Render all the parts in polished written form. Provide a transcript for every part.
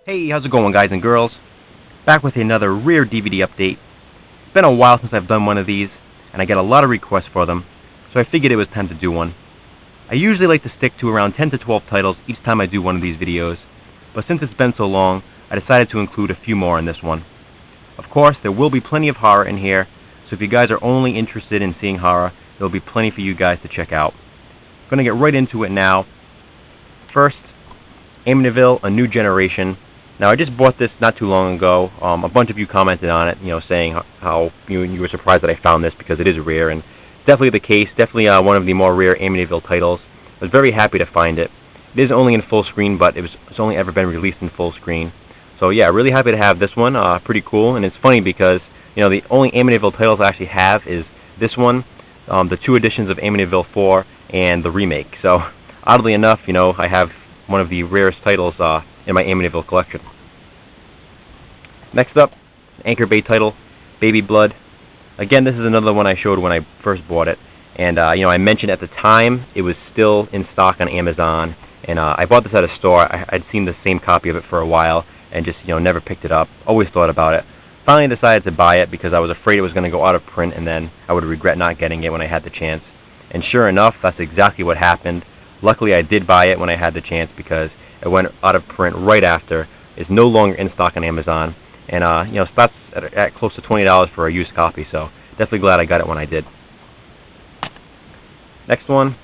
Hey, how's it going, guys and girls? Back with another rare DVD update. It's been a while since I've done one of these, and I get a lot of requests for them, so I figured it was time to do one. I usually like to stick to around 10 to 12 titles each time I do one of these videos, but since it's been so long, I decided to include a few more in this one. Of course, there will be plenty of horror in here, so if you guys are only interested in seeing horror, there will be plenty for you guys to check out. I'm going to get right into it now. First, Amityville: A New Generation. Now, I just bought this not too long ago. A bunch of you commented on it, saying how you were surprised that I found this because it is rare, and definitely the case. Definitely one of the more rare Amityville titles. I was very happy to find it. It is only in full screen, but it's only ever been released in full screen. So yeah, really happy to have this one. Pretty cool, and it's funny because the only Amityville titles I actually have is this one, the 2 editions of Amityville 4, and the remake. So oddly enough, I have one of the rarest titles in my Amityville collection. Next up, Anchor Bay title, Baby Blood. Again, this is another one I showed when I first bought it, and I mentioned at the time it was still in stock on Amazon, and I bought this at a store. I'd seen the same copy of it for a while, and just never picked it up. Always thought about it. Finally decided to buy it because I was afraid it was going to go out of print, and then I would regret not getting it when I had the chance. And sure enough, that's exactly what happened. Luckily, I did buy it when I had the chance because it went out of print right after. It's no longer in stock on Amazon, and starts at close to $20 for a used copy. So definitely glad I got it when I did. Next one,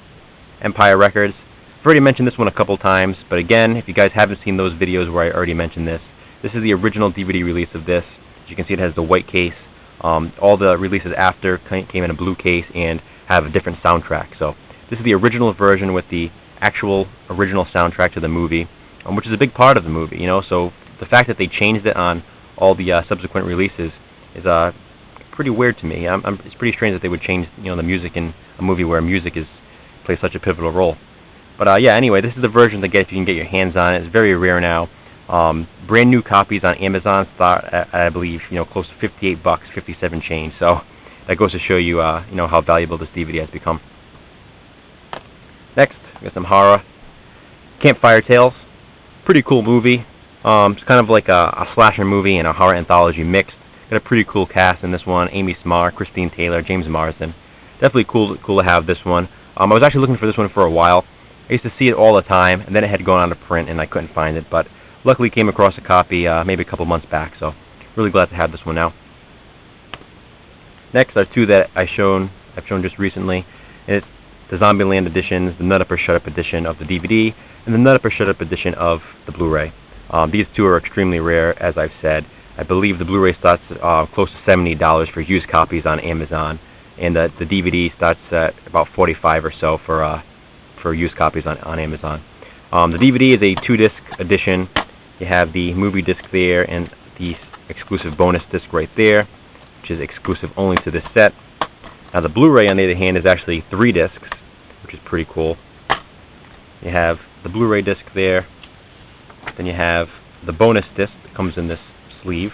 Empire Records. I've already mentioned this one a couple times, but again, if you guys haven't seen those videos where I already mentioned this, this is the original DVD release of this. As you can see, it has the white case. All the releases after came in a blue case and have a different soundtrack. So this is the original version with the actual original soundtrack to the movie, which is a big part of the movie, so the fact that they changed it on all the subsequent releases is pretty weird to me. It's pretty strange that they would change the music in a movie where music plays such a pivotal role. But yeah, anyway, this is the version to get if you can get your hands on it. It's very rare now. Brand new copies on Amazon start at, I believe, close to $58, 57 change. So that goes to show you, how valuable this DVD has become. Next, we got some horror. Campfire Tales. Pretty cool movie. It's kind of like a slasher movie and a horror anthology mixed. Got a pretty cool cast in this one. Amy Smart, Christine Taylor, James Marsden. Definitely cool to have this one. I was actually looking for this one for a while. I used to see it all the time, and then it had gone out of print, and I couldn't find it. But luckily came across a copy maybe a couple months back, so really glad to have this one now. Next are 2 that I've shown just recently. It's the Zombieland editions, the Nut Up or Shut Up edition of the DVD, and the Nut Up or Shut Up edition of the Blu-ray. These 2 are extremely rare, as I've said. I believe the Blu-ray starts close to $70 for used copies on Amazon, and the DVD starts at about $45 or so for used copies on Amazon. The DVD is a 2-disc edition. You have the movie disc there and the exclusive bonus disc right there, which is exclusive only to this set. Now the Blu-ray, on the other hand, is actually 3 discs, which is pretty cool. You have the Blu-ray disc there, then you have the bonus disc that comes in this sleeve,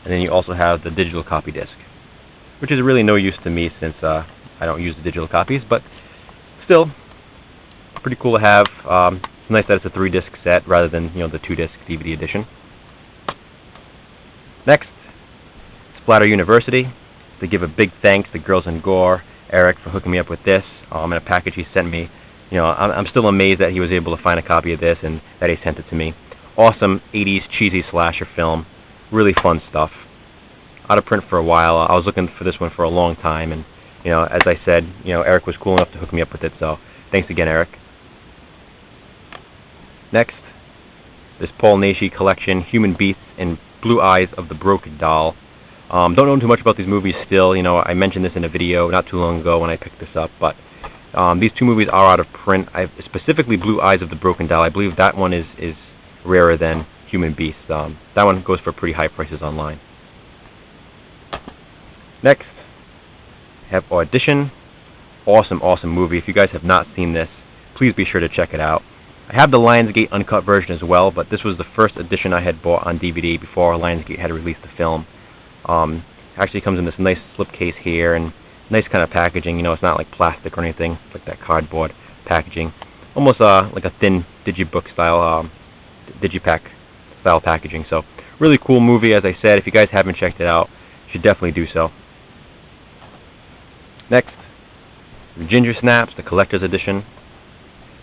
and then you also have the digital copy disc, which is really no use to me since I don't use the digital copies, but still pretty cool to have. It's nice that it's a 3-disc set rather than the 2-disc DVD edition. Next, Splatter University. To give a big thanks to Girls and Gore, Eric, for hooking me up with this in a package he sent me. I'm still amazed that he was able to find a copy of this and that he sent it to me. Awesome 80s cheesy slasher film. Really fun stuff. Out of print for a while. I was looking for this one for a long time, and as I said, Eric was cool enough to hook me up with it, so thanks again, Eric. Next, this Paul Naschy collection, Human Beasts and Blue Eyes of the Broken Doll. Don't know too much about these movies still. I mentioned this in a video not too long ago when I picked this up, but these 2 movies are out of print. Specifically Blue Eyes of the Broken Doll. I believe that one is rarer than Human Beasts. That one goes for pretty high prices online. Next, I have Audition. Awesome movie. If you guys have not seen this, please be sure to check it out. I have the Lionsgate uncut version as well, but this was the first edition I had bought on DVD before Lionsgate had released the film. Actually comes in this nice slipcase here, and nice kind of packaging. It's not like plastic or anything, it's like that cardboard packaging. Almost like a thin digibook style digipack style packaging. So really cool movie, as I said. If you guys haven't checked it out, you should definitely do so. Next, Ginger Snaps, the collector's edition.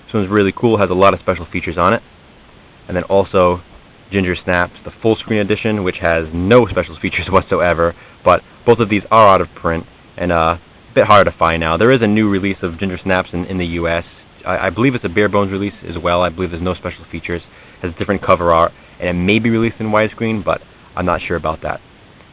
This one's really cool, has a lot of special features on it. And then also Ginger Snaps, the full screen edition, which has no special features whatsoever, but both of these are out of print and a bit harder to find now. There is a new release of Ginger Snaps in the US. I believe it's a bare bones release as well. I believe there's no special features, has different cover art, and it may be released in widescreen, but I'm not sure about that.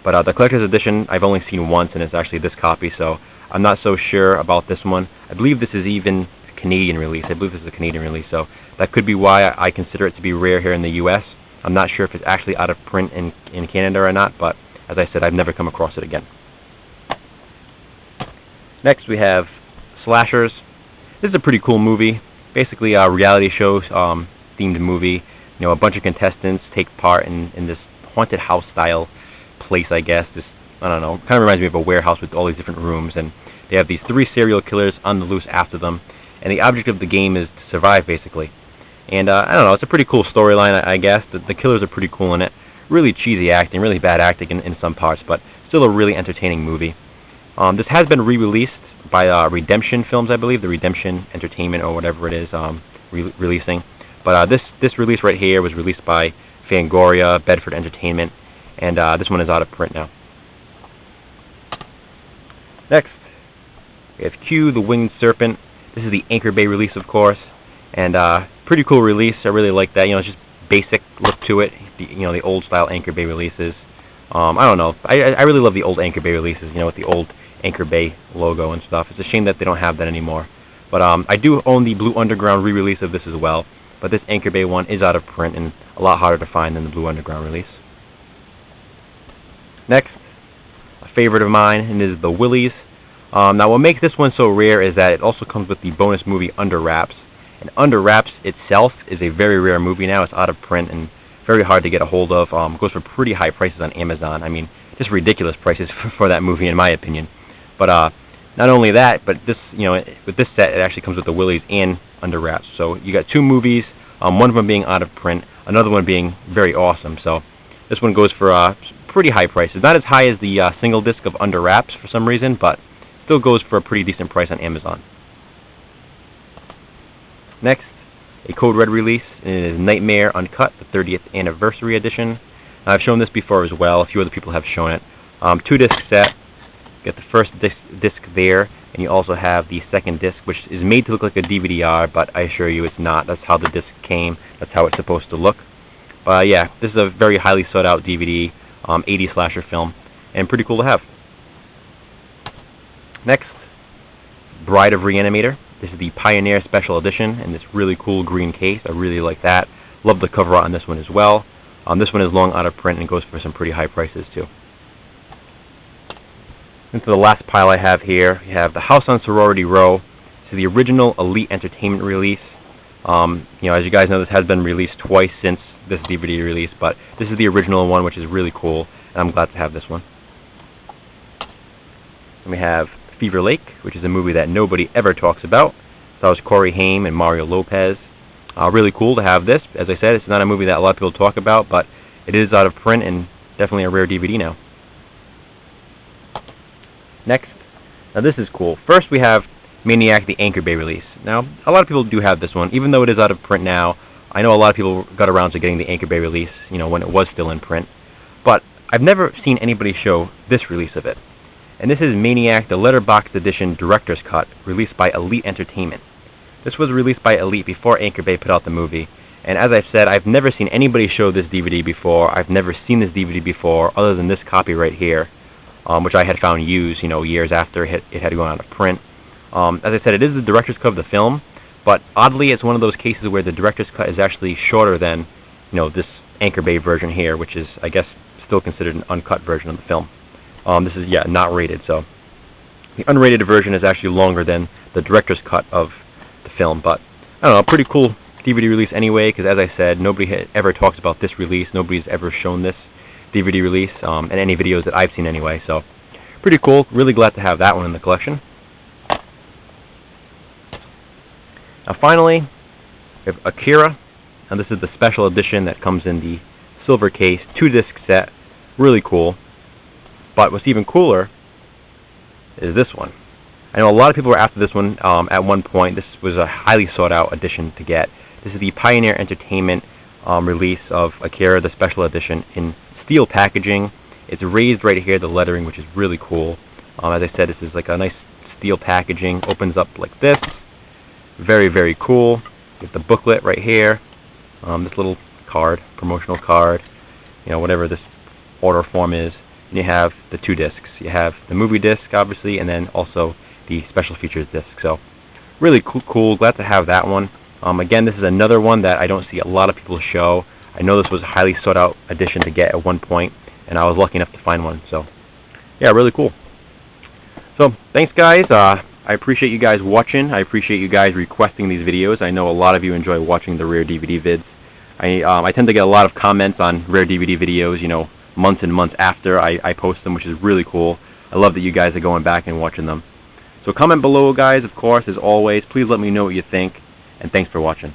But the collector's edition I've only seen once, and it's actually this copy, so I'm not so sure about this one. I believe this is even a Canadian release. I believe this is a Canadian release, so that could be why I consider it to be rare here in the US. I'm not sure if it's actually out of print in Canada or not, but as I said, I've never come across it again. Next we have Slashers. This is a pretty cool movie. Basically a reality show themed movie. You know, a bunch of contestants take part in this haunted house style place, I guess. This, I don't know, kind of reminds me of a warehouse with all these different rooms, and they have these 3 serial killers on the loose after them, and the object of the game is to survive, basically. And I don't know, it's a pretty cool storyline, I guess. The killers are pretty cool in it. Really cheesy acting, really bad acting in some parts, but still a really entertaining movie. This has been re-released by Redemption Films, I believe, the Redemption Entertainment or whatever it is releasing. But this release right here was released by Fangoria, Bedford Entertainment, and this one is out of print now. Next, we have Q, the Winged Serpent. This is the Anchor Bay release, of course, and pretty cool release. I really like that. You know, it's just basic look to it. The old style Anchor Bay releases. I don't know. I really love the old Anchor Bay releases. You know, with the old Anchor Bay logo and stuff. It's a shame that they don't have that anymore. But I do own the Blue Underground re-release of this as well. But this Anchor Bay one is out of print and a lot harder to find than the Blue Underground release. Next, a favorite of mine, and is the Willies. Now what makes this one so rare is that it also comes with the bonus movie Under Wraps. And Under Wraps itself is a very rare movie now. It's out of print and very hard to get a hold of. It goes for pretty high prices on Amazon. I mean, just ridiculous prices for that movie in my opinion. But not only that, but this, with this set, it actually comes with the Willies and Under Wraps. So you got 2 movies, one of them being out of print, another one being very awesome. So this one goes for pretty high prices. Not as high as the single disc of Under Wraps for some reason, but still goes for a pretty decent price on Amazon. Next, a Code Red release is Nightmare Uncut, the 30th Anniversary Edition. Now, I've shown this before as well. A few other people have shown it. 2-disc set. You get the first disc there, and you also have the second disc, which is made to look like a DVD-R, but I assure you it's not. That's how the disc came. That's how it's supposed to look. Yeah, this is a very highly sought-out DVD, 80s slasher film, and pretty cool to have. Next, Bride of Reanimator. This is the Pioneer Special Edition in this really cool green case. I really like that. Love the cover art on this one as well. This one is long out of print and goes for some pretty high prices too. Into the last pile I have here, you have The House on Sorority Row. This is the original Elite Entertainment release. As you guys know, this has been released twice since this DVD release, but this is the original one, which is really cool, and I'm glad to have this one. And we have Fever Lake, which is a movie that nobody ever talks about. Stars Corey Haim and Mario Lopez. Really cool to have this. As I said, it's not a movie that a lot of people talk about, but it is out of print and definitely a rare DVD now. Next, now this is cool. First we have Maniac, the Anchor Bay release. Now, a lot of people do have this one, even though it is out of print now. I know a lot of people got around to getting the Anchor Bay release, when it was still in print. But I've never seen anybody show this release of it. And this is Maniac, the Letterboxd Edition Director's Cut, released by Elite Entertainment. This was released by Elite before Anchor Bay put out the movie. And as I've said, I've never seen anybody show this DVD before. I've never seen this DVD before, other than this copy right here, which I had found used, years after it had gone out of print. As I said, it is the director's cut of the film, but oddly, it's one of those cases where the director's cut is actually shorter than, this Anchor Bay version here, which is, I guess, still considered an uncut version of the film. This is, not rated, so the unrated version is actually longer than the director's cut of the film, but I don't know, pretty cool DVD release anyway, because as I said, nobody ever talks about this release. Nobody's ever shown this DVD release in any videos that I've seen anyway, so pretty cool. Really glad to have that one in the collection. Now finally, we have Akira. Now this is the special edition that comes in the silver case, 2-disc set, really cool. But what's even cooler is this one. I know a lot of people were after this one at one point. This was a highly sought out edition to get. This is the Pioneer Entertainment release of Akira, the special edition, in steel packaging. It's raised right here, the lettering, which is really cool. As I said, this is like a nice steel packaging. Opens up like this. Very, very cool. You have the booklet right here. This little card, promotional card, you know, whatever this order form is. And you have the 2 discs. You have the movie disc, obviously, and then also the special features disc. So really cool. Glad to have that one. Again, this is another one that I don't see a lot of people show. I know this was a highly sought out edition to get at one point, and I was lucky enough to find one. So yeah, really cool. So thanks, guys. I appreciate you guys watching. I appreciate you guys requesting these videos. I know a lot of you enjoy watching the Rare DVD vids. I tend to get a lot of comments on Rare DVD videos, you know, months and months after I post them, which is really cool. I love that you guys are going back and watching them. So comment below, guys, of course, as always. Please let me know what you think, and thanks for watching.